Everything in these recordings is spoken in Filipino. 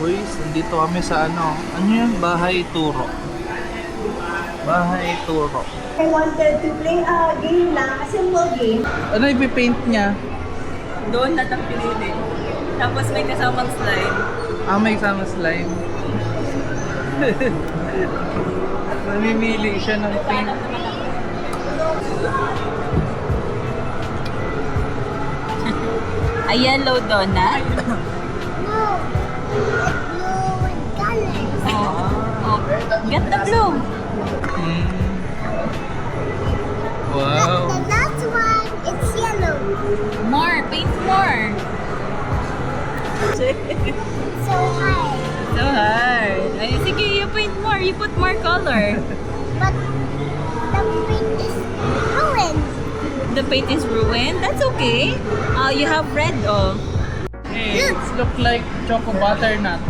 Boys, nandito kami sa ano yun? Bahay Turo. Bahay Turo. I wanted to play a game lang, a simple game. Ano ipipaint niya? Doon na ang pinili. Tapos may kasamang slime. May isang slime. Namimili siya ng paint. A yellow donut. Oh, get the blue. Wow. The last one, it's yellow. More, paint more. So high. So hard. Ay, sige, you paint more. You put more color. But the paint is ruined. The paint is ruined. That's okay. You have red, oh. Hey, it's look like choco butternut.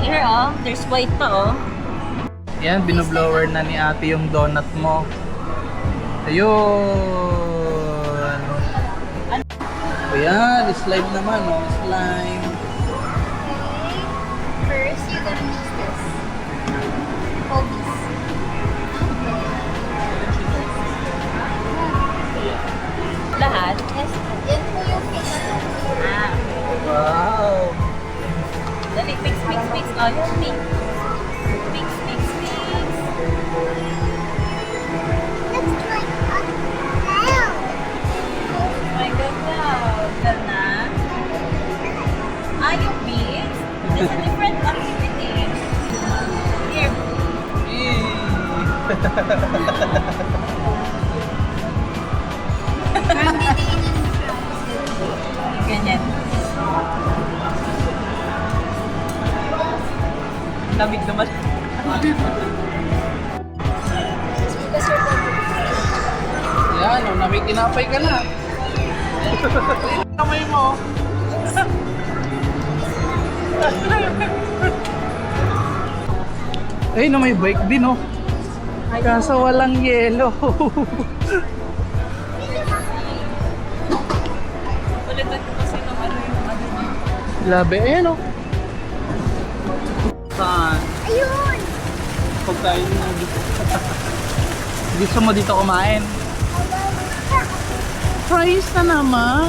Here, oh. There's white pa, oh. Yan, binoblower na ni ate yung donut mo. Ayun. Ayan, slime naman, oh. Slime. First, you're gonna use this. Hobbies. Lahat? Yes, yan po yung face. Ah. Wow. Dali, mix, mix, mix. Oh, just mix. Mix, mix, mix. Looks like a cloud. Oh my God, wow. Ganda. Yung mix. It's a different activity. Here. Ganyan. Lamig naman. Yan, oh, may tinapay ka na. Kamay mo. Ay, no, may bike din, oh. Kaso walang yelo. Ulitan ko kasi ng ano yung ano niya. Labi, ayan, oh. Saan? Ayun! Pagkain na dito. Gusto mo dito kumain? Fries na naman.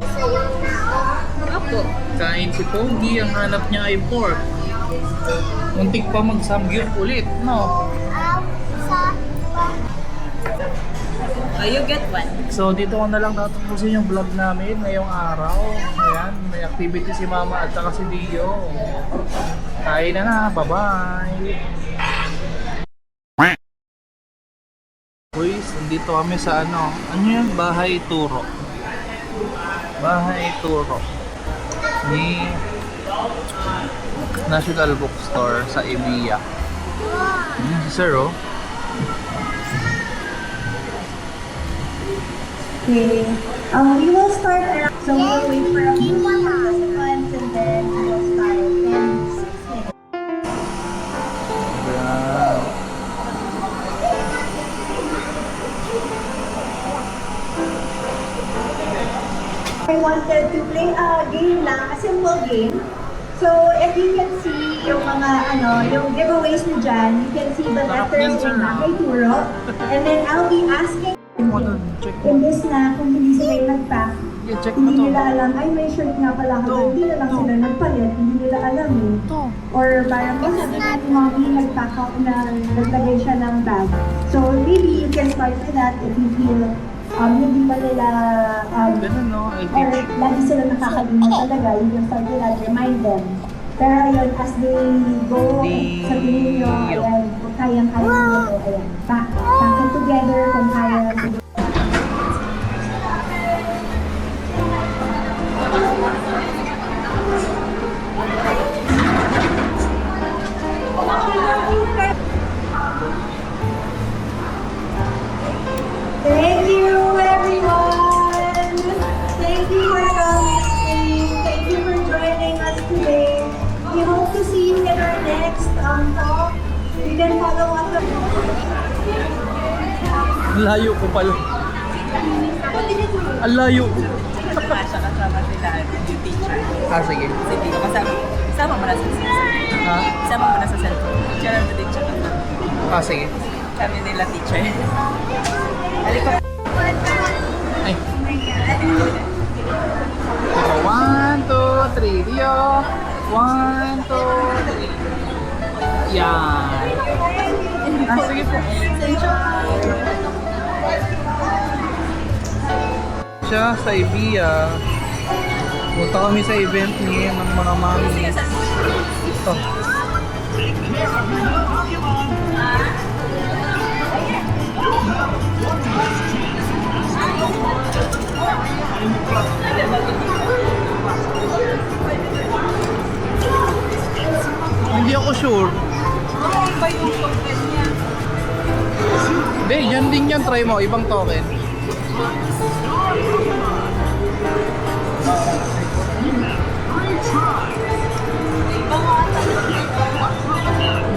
Sayang na oh. Apo. Kain si Pogi, ang hanap niya ay pork. Muntik pa mag-samgyup ulit, no? Sa Oh, you get one. So dito ko na lang tatapusin yung vlog namin ngayong araw. Ayan, may activity si Mama at saka si Dio. Kain na na, bye-bye! Boys, nandito kami sa ano yun? Bahay Turo. Bahay Turo. Ni National Bookstore sa Ibiya. Si Sir, oh. Okay. We will start around. So we'll wait for a few more participants and then we will start in 6 minutes. Wow. I wanted to play a game lang, a simple game. So if you can see yung mga yung giveaways nyo dyan, you can see the letters in Bahay Turo. And then I'll be asking Check in mo. this na kung hindi sila yung nag-pack. Yeah, check mo Hindi to. nila alam, ay may shirt nga pala ako, To. hindi na lang To. sila nagpalit, hindi nila alam eh. Ito. Or parang mas mommy nag-pack out na naglagay siya ng bag. So maybe you can start with that if you feel hindi pa nila Ganun, no? I or think. lagi sila nakakalimutan talaga, you can start with that, remind them. Pero ayun, as they go, sa tingin nyo, ayan, kung kayang-kaya nyo, ayan, pack it together kung kaya. Thank you, everyone. Thank you for coming. Thank you for joining us today. We hope to see you in our next talk. You can follow us. Layo ko pala. Ang layo. Kasama sila, yung teacher. Ah, sige. Kasi hindi ko kasama mo na sa cellphone. Ha? Kasama mo na sa cellphone. Teacher ang teacher na. Ah, sige. Sabi nila teacher. Halika. Ay. Ito, 1, 2, 3, Dio. 1, 2, 3. Yan. Ah, sige po. Siya sa Ibiya. Punta kami sa event niya ng mga mami. Ito. Hindi ako sure. Iba yung token niya. Hindi, yan din yan. Try mo. Ibang token.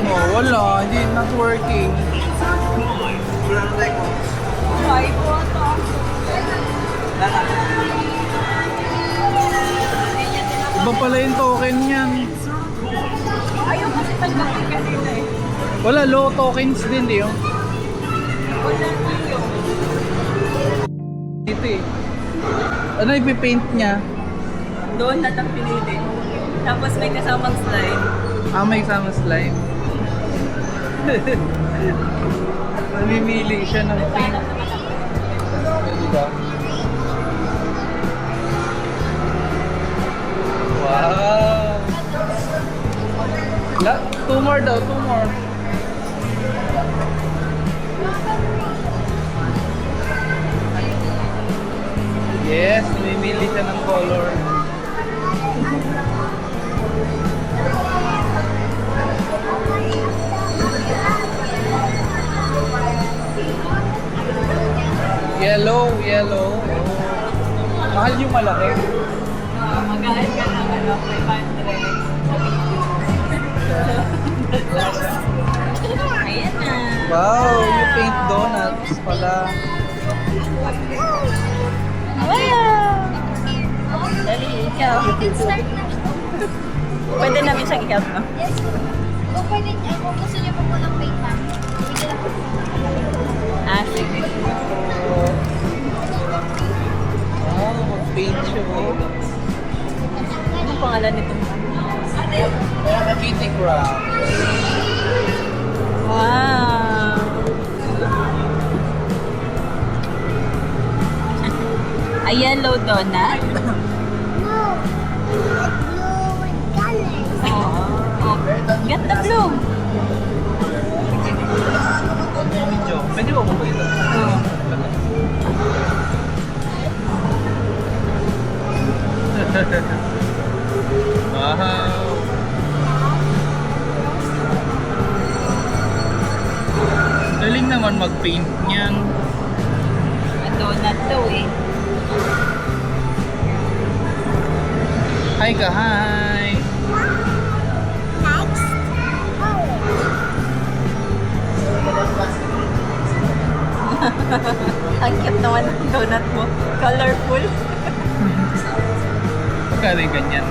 Oh, wala. Hindi not working. Ay, po ito. Iba pala yung token yan. Ayaw kasi pagdating kanina eh. Wala, low tokens din eh. Oh. Wala niyo. Dito eh. Ano ipipaint niya? Doon na lang pinili. Tapos may kasamang slide. Ah, may kasama slime. Namimili siya ng paint. Diba? Wow! Two more daw, two more. Yes, namimili siya ng color. Yellow, yellow. Mahal yung malaki. Magalit ka ng ano, 500. Ayan na. Wow, you paint donuts pala. Wow! Dali, ikaw. Pwede namin siyang i-help, no? Yes. Kung pwede niya, kung gusto niyo po po ng paint ma'am, pwede lang po. Ah, sige. Wow, mag-paint siya oh. Anong pangalan nito? Kitty Craft. Wow! A yellow donut? No. Blue with colors. Oh. Get the blue! Medyo, pwede ba mo ba ito? Oh. Wow! Galing naman mag-paint niyan. A donut daw eh. Hi ka, hi! Next. Ang cute naman ng donut mo. Colorful. Pagkali ganyan.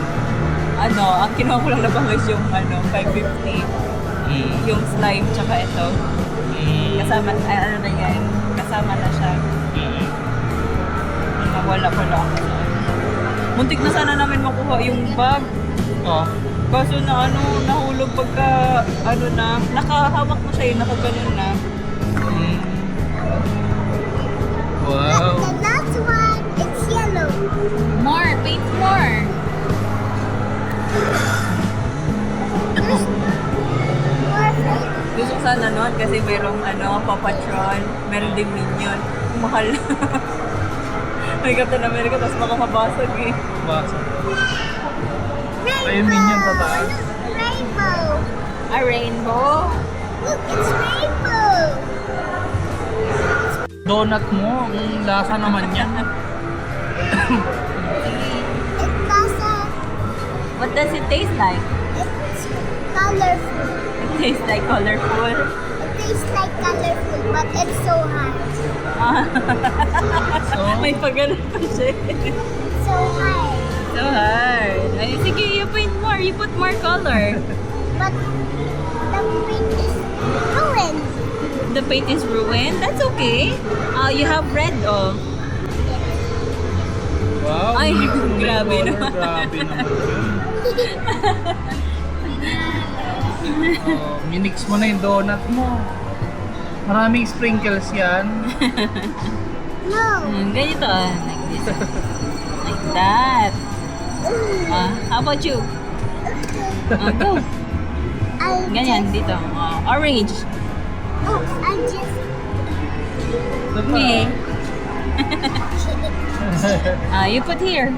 Ano, ang kinuha ko lang na bangis yung ano, 550. Yung slime tsaka ito. Kasama, ay, ano na yan, kasama na siya. Nawala pala ako. Muntik na sana namin makuha yung bag. Oh. Kaso na ano, nahulog pagka, ano na, nakahawak na siya, nakaganon na. Wow! The last one, it's yellow. More, paint more. There's more paint. Gusto ko sana nun kasi mayroong ano, Paw Patrol, meron din Minion. Mahal. May Captain America, tapos baka mabasag eh. Basa. Ayun Minion sa taas. Rainbow. A rainbow. Look, it's rainbow. Donut mo, ang lasa naman niya. It doesn't, What does it taste like? it's colorful. It tastes like colorful. It tastes like colorful, but it's so hard. So, May pagano pa siya. So high. So hard. Ay, sige, you paint more. You put more color. But the paint is ruined. The paint is ruined. That's okay. You have red, oh. wow. Ay, kulay grabe color, naman. Grabe naman yun. Oh, minix mo na yung donut mo. Maraming sprinkles yan. No. Ganito, like this. Like that. How about you? Go. Ganyan, dito. Orange. Oh, I just. Me. You put here.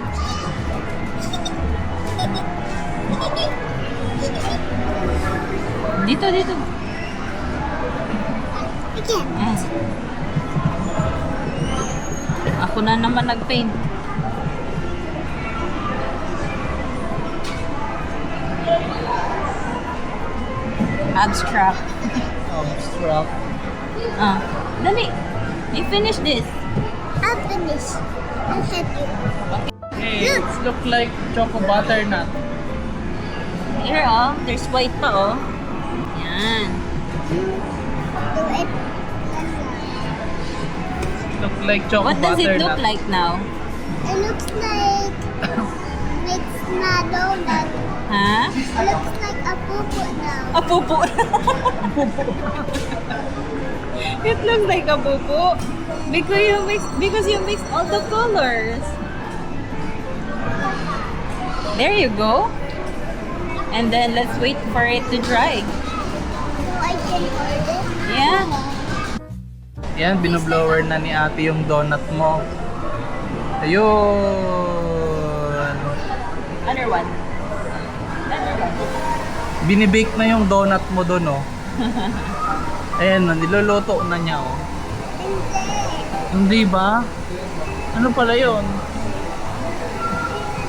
Dito, dito. Again. Ako na naman nag-paint. Abstract. Abstract. Dali. You finish this. I'll finish. I'll help you. Hey, it's look like choco butternut. Here, oh. There's white pa, oh. Yan. Do it. Look like choco What does butternut. it look like now? It looks like it's not donut. Ha? It looks like a poo now. A pupo. It looks like a pupo. Because you mixed all the colors. There you go. And then let's wait for it to dry. So I can hold it. Yeah. Yan, binublower na ni ate yung donut mo. Ayun. Other one. Other one. Binibake na yung donut mo doon, oh. Ayan, niluluto na niya, oh. Hindi ba? Ano pala yun?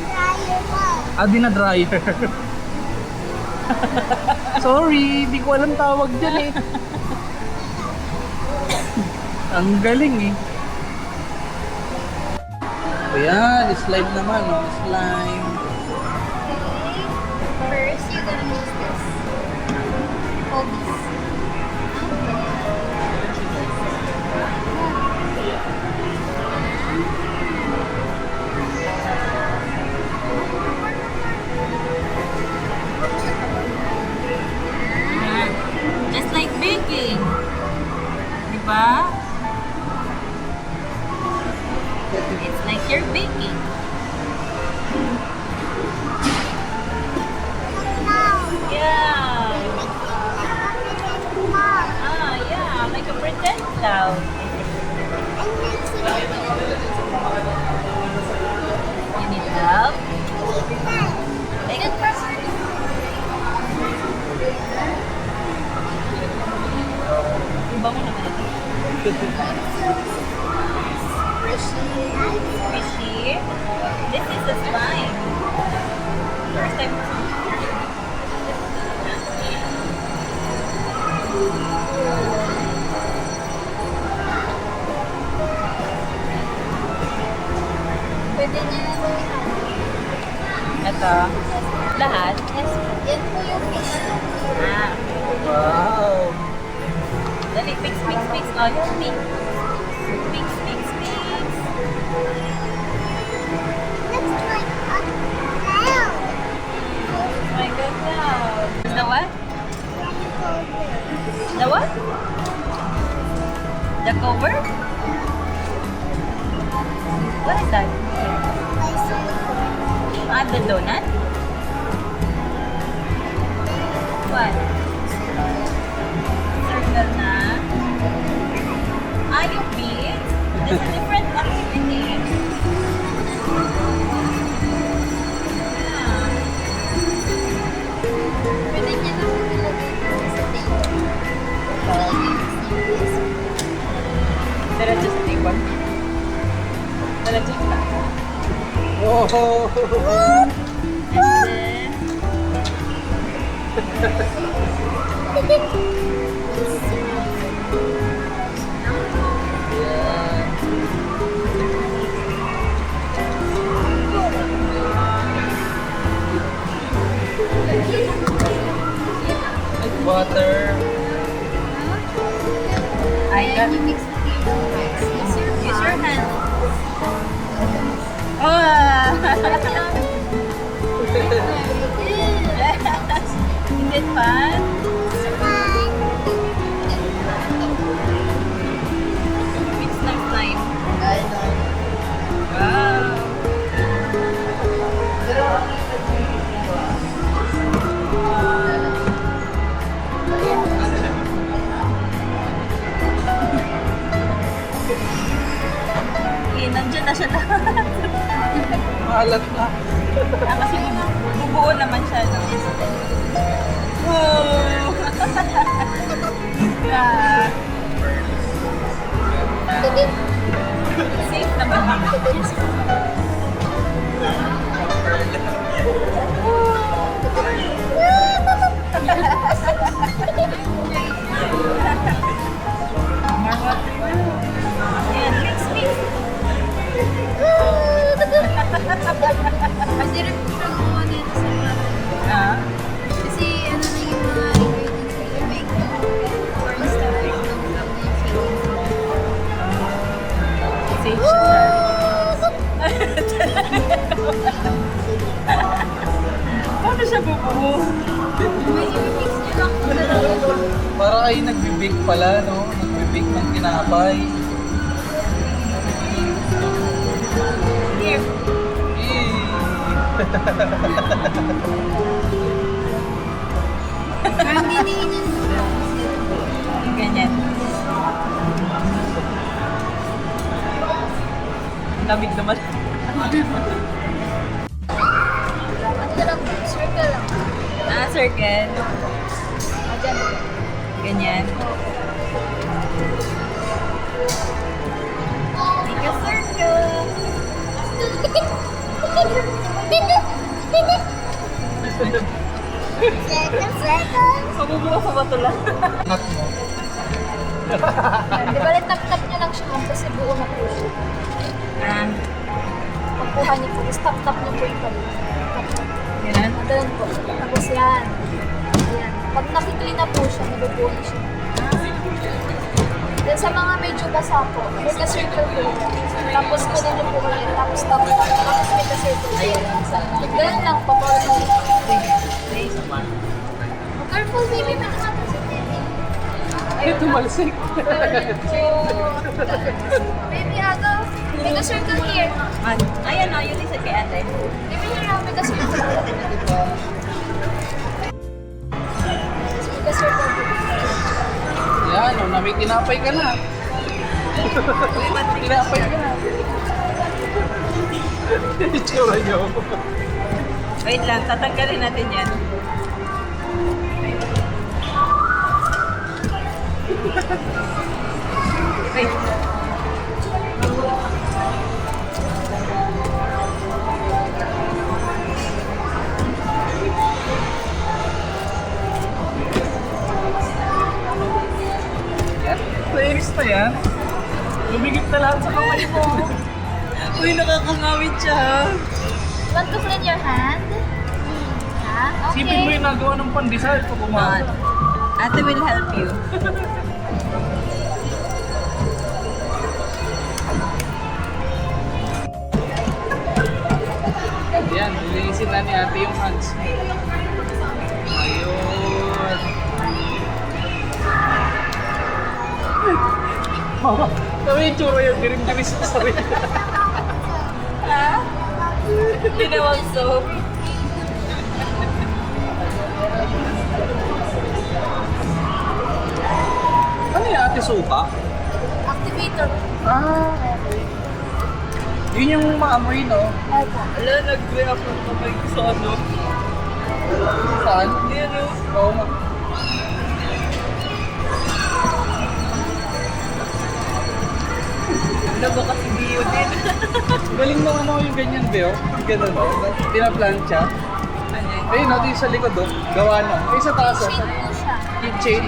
Dryer mo. Di na dryer. Sorry, di ko alam tawag dyan eh. Ang galing eh. Ayan, slime naman, oh. Slime. First, you're gonna use this. Hobbies. Just like baking. Diba? It's like you're baking. Now, Yeah. now, Yeah, like a pretend cloud. I'm mixing it. You need help? Take it first. Iba mo naman ito. Squishy. This is a slime. First time. Pwede niya Ito. Lahat. Yes, yan po yung fish. Wow. Dali, mix. Oh, yan, mix. Mix. Looks like a cloud. My God, cloud. The what? Rainbow. The what? The cover? What is that? My circle. The donut? What? Circle na? Yung beads? That's a different activity. Yeah. Pwede niya na ilagay sa table. Diretso sa table. Diretso sa table. Oh. And then, Is it fun? It's not time. Wow. Eh, nandyan na siya lahat. Maalat na. Kasi bubuo naman siya, no? Wow! Yeah. Safe naman. Yan, mix, mix. Kasi rin po siya gumawa nito sa Ah, kasi ano na yung mga ingredients na yung make corn starch, yung feelings. safe siya sa... Paano siya bubuo? May i-mix niyo lang po sa loob. Para kayo nagbe-bake pala, no? Nagbe-bake ng tinapay. Here. Parang diniinan mo lang. Ganyan. Lamig naman. Ano na lang, circle lang. Ah, circle. Diyan. Ganyan. Make a circle. Circle. Mabubuo sa bato lang. Nut mo. Di ba, tap-tap nyo lang siya kasi buo na po siya. Ah, Pagkuha niyo po, is tap-tap niyo po yung pag ganun. ganun po. Tapos yan. Yan. Pag nakikli na po siya, nabubuo na siya. Then sa mga medyo basa po, may ka-circle po yan. Tapos kunin niyo po kayo, tapos tap-tap, tapos may ka-circle po yan. Ganun lang po, para sa careful baby, may tumatasik din. Ay, tumalsik. So, baby, agaw. May ka-circle here. Ayan o, yun isa kay ate. Baby, here, may ka-circle. May ka-circle po. Yan, no? May tinapay ka na. Tinapay ka na. Itsura niyo. Wait lang, tatanggalin natin yan. Wait. Yan. Players na yan. Lumigit na lahat sa kamay mo. Uy, nakakangawit siya. Want to clean your hand? Ha? Okay. Sipin mo yung nagawa ng pandesal pag umaga. Ate will help you. Yan, lilinisin na ni ate yung hands mo. Ayun. Mama, kami yung tsura yung dirim-diris sa sarili. Ha? Ginawang soap. Ano yung ate suka? Activator. Ah, okay. Yun yung maamoy, no? Opo. Wala, nag-react ng kamay ko sa ano. Saan? Yan o. Oo nga. Wala ba kasi Dio din? Galing mo ano yung ganyan, Beo. Ganun, no? Pinaplansya. Ano yun? Ayun, natin yung sa likod, oh. Gawa na. Ay, sa taas, oh. Shade po siya. Keychain.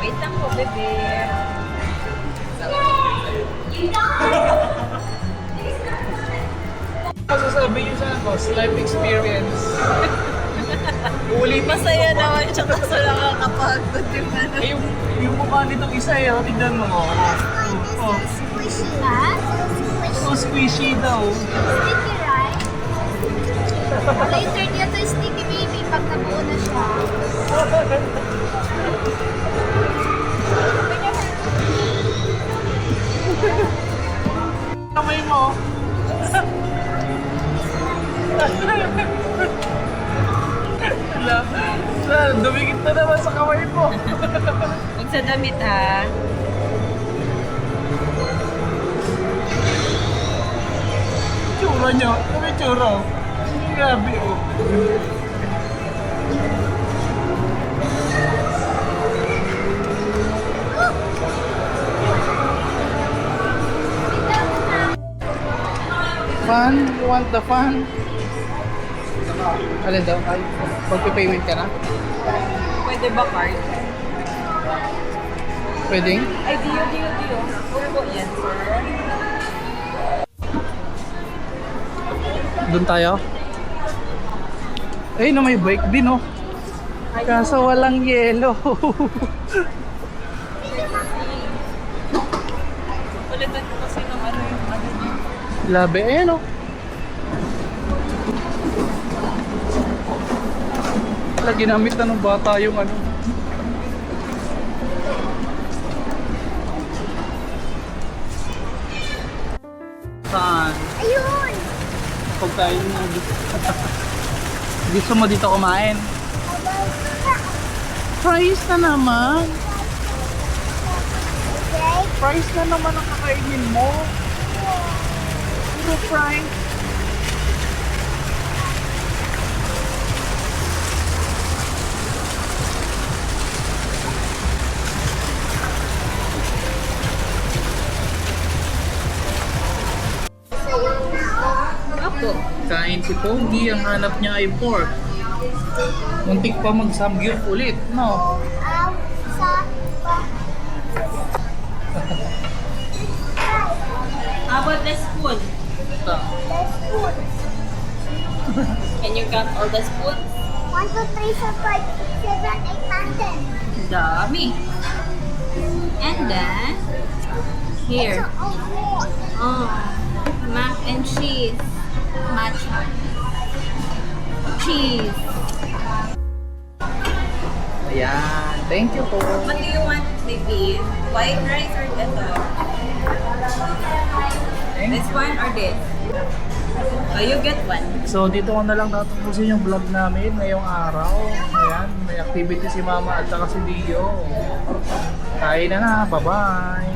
Wait lang po, bebe. Masasabi nyo sa ano, life experience. Ulitin Masaya naman siya kaso nakakapagod yung ano. Eh, yung mukha nitong isa eh, oh, tignan mo. Oh. Squishy. Ha? So squishy daw. Sticky, right? Later niya to sticky baby pag nabuo na siya. Kamay mo. Dumikit na naman sa kamay mo. Huwag sa damit ha. Tsura niya. Ano yung tsura? Oh. Grabe oh. Fun? You want the fun? Alin daw? Ay, magpipayment ka na? Pwede ba card? Pwedeng? Ay, Dio. Opo, yan sir. Doon tayo? Ay, na may bike din oh. Kaso walang yelo. Ulitan ko kasi ng ano yung ano niya. Labi, ayan oh. Wala, ginamit na ng bata yung ano. Saan? Ayun! Pagkain mo. Gusto mo dito kumain? Fries na naman. Okay? Fries na naman ang kakainin mo. Puro fries. Opo. Kain si Pogi, ang hanap niya ay pork. Muntik pa mag-samgyup ulit, no? How about the spoon? Ito. Can you count all the spoons? 1, 2, 3, 4, 5, 6, 7, 8, 9, 10. Dami. And then, here. Oh, mac and cheese. Matcha. Cheese. Ayan. Thank you po. What do you want, baby? White rice or ito? This one or this? Oh, you get one. So dito ko na lang tatapusin yung vlog namin ngayong araw. Ayan, may activity si Mama at saka si Dio. Kain na na. Bye-bye.